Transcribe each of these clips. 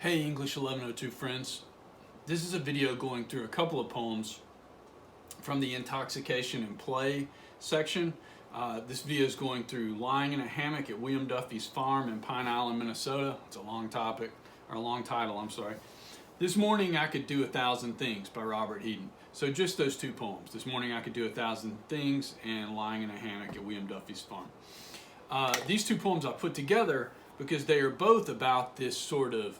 Hey English 1102 friends, this is a video going through a couple of poems from the intoxication and play section. This video is going through Lying in a Hammock at William Duffy's farm in Pine Island, Minnesota. It's a long topic, or a long title, I'm sorry. This Morning I Could Do 1,000 Things by Robert Hedden. So just those two poems, This Morning I Could Do 1,000 Things and Lying in a Hammock at William Duffy's farm. These two poems I put together because they are both about this sort of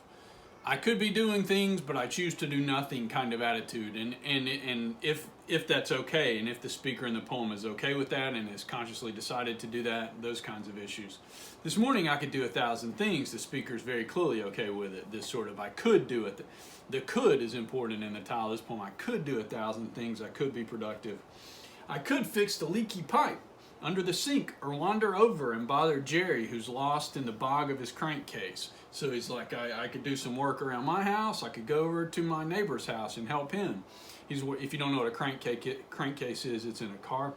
I could be doing things, but I choose to do nothing kind of attitude. And if that's okay, and if the speaker in the poem is okay with that and has consciously decided to do that, those kinds of issues. This morning I could do 1,000 things. The speaker is very clearly okay with it. This sort of I could do it. The could is important in the title of this poem. I could do 1,000 things. I could be productive. I could fix the leaky pipe under the sink, or wander over and bother Jerry, who's lost in the bog of his crankcase. So he's like, I could do some work around my house. I could go over to my neighbor's house and help him. If you don't know what a crankcase is, it's in a car.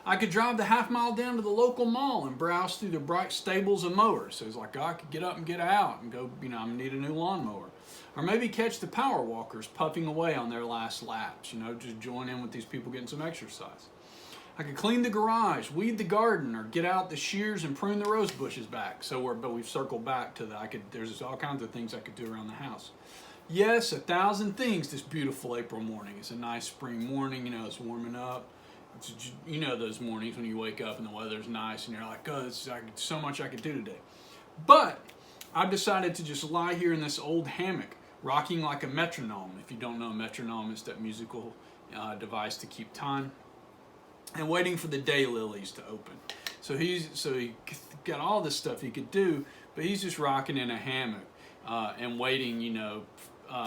I could drive the half-mile down to the local mall and browse through the bright stables of mowers. So he's like, I could get up and get out and go, I'm gonna need a new lawnmower. Or maybe catch the power walkers puffing away on their last laps, just join in with these people getting some exercise. I could clean the garage, weed the garden, or get out the shears and prune the rose bushes back. But we've circled back to there's all kinds of things I could do around the house. Yes, 1,000 things this beautiful April morning. It's a nice spring morning, it's warming up. Those mornings when you wake up and the weather's nice and you're like, oh, so much I could do today. But I've decided to just lie here in this old hammock, rocking like a metronome. If you don't know, a metronome is that musical device to keep time. And waiting for the daylilies to open. So he got all this stuff he could do, but he's just rocking in a hammock and waiting,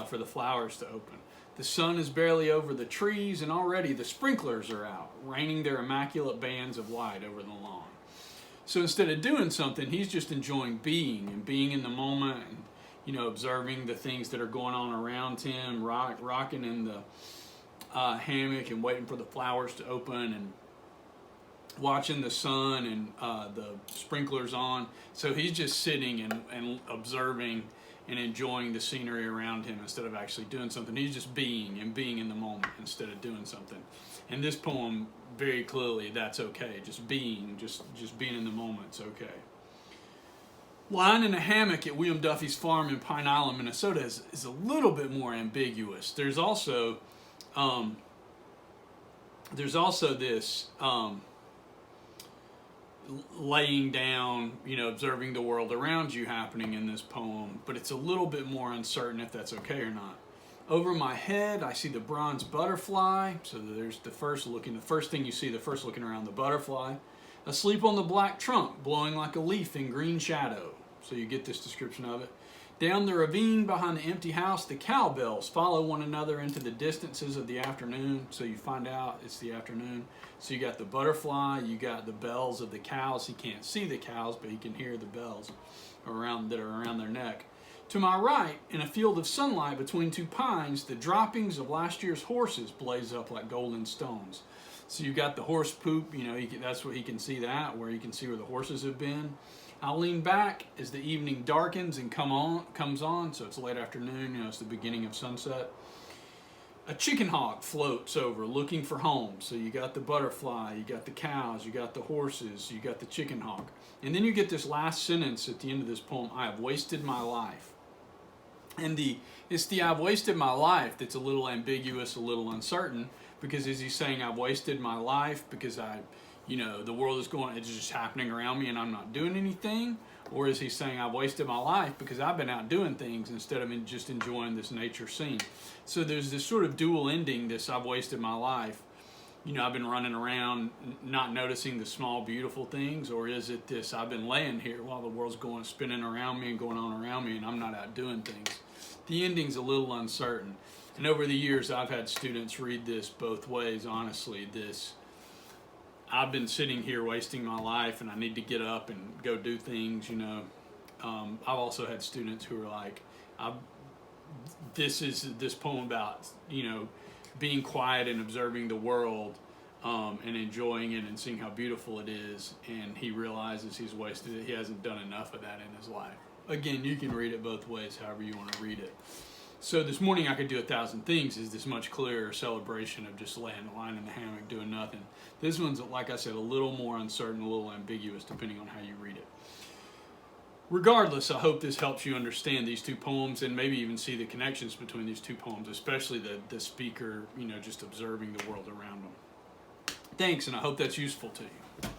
for the flowers to open. The sun is barely over the trees, and already the sprinklers are out, raining their immaculate bands of light over the lawn. So instead of doing something, he's just enjoying being in the moment, and observing the things that are going on around him, rocking in the hammock and waiting for the flowers to open and watching the sun and the sprinklers on. So he's just sitting and observing and enjoying the scenery around him instead of actually doing something. He's just being in the moment instead of doing something. And this poem, very clearly, that's okay. Just being in the moment's okay. Lying in a hammock at William Duffy's farm in Pine Island, Minnesota is a little bit more ambiguous. There's also this laying down, observing the world around you happening in this poem, but it's a little bit more uncertain if that's okay or not. Over my head, I see the bronze butterfly. So there's the first thing you see, the first looking around, the butterfly. Asleep on the black trunk, blowing like a leaf in green shadow. So you get this description of it. Down the ravine behind the empty house, the cowbells follow one another into the distances of the afternoon. So you find out it's the afternoon. So you got the butterfly, you got the bells of the cows. He can't see the cows, but he can hear the bells that are around their neck. To my right, in a field of sunlight between two pines, the droppings of last year's horses blaze up like golden stones. So you've got the horse poop, that's what he can see where he can see where the horses have been. I'll lean back as the evening darkens and comes on, so it's late afternoon, it's the beginning of sunset. A chicken hawk floats over looking for home. So you got the butterfly, you got the cows, you got the horses, you got the chicken hawk. And then you get this last sentence at the end of this poem, I have wasted my life. And it's the I've wasted my life that's a little ambiguous, a little uncertain, because is he saying I've wasted my life because the world it's just happening around me and I'm not doing anything? Or is he saying I've wasted my life because I've been out doing things instead of just enjoying this nature scene? So there's this sort of dual ending, this I've wasted my life. I've been running around not noticing the small, beautiful things, or is it this I've been laying here while the world's spinning around me and going on around me and I'm not out doing things? The ending's a little uncertain. And over the years, I've had students read this both ways, honestly. I've been sitting here wasting my life and I need to get up and go do things, I've also had students who are like, this is this poem about, being quiet and observing the world and enjoying it and seeing how beautiful it is. And he realizes he's wasted it. He hasn't done enough of that in his life. again, you can read it both ways, however you want to read it. So this morning I could do 1,000 things is this much clearer celebration of just lying in the hammock doing nothing. This one's, like I said, a little more uncertain, a little ambiguous depending on how you read it. Regardless, I hope this helps you understand these two poems and maybe even see the connections between these two poems, especially the speaker, just observing the world around them. Thanks, and I hope that's useful to you.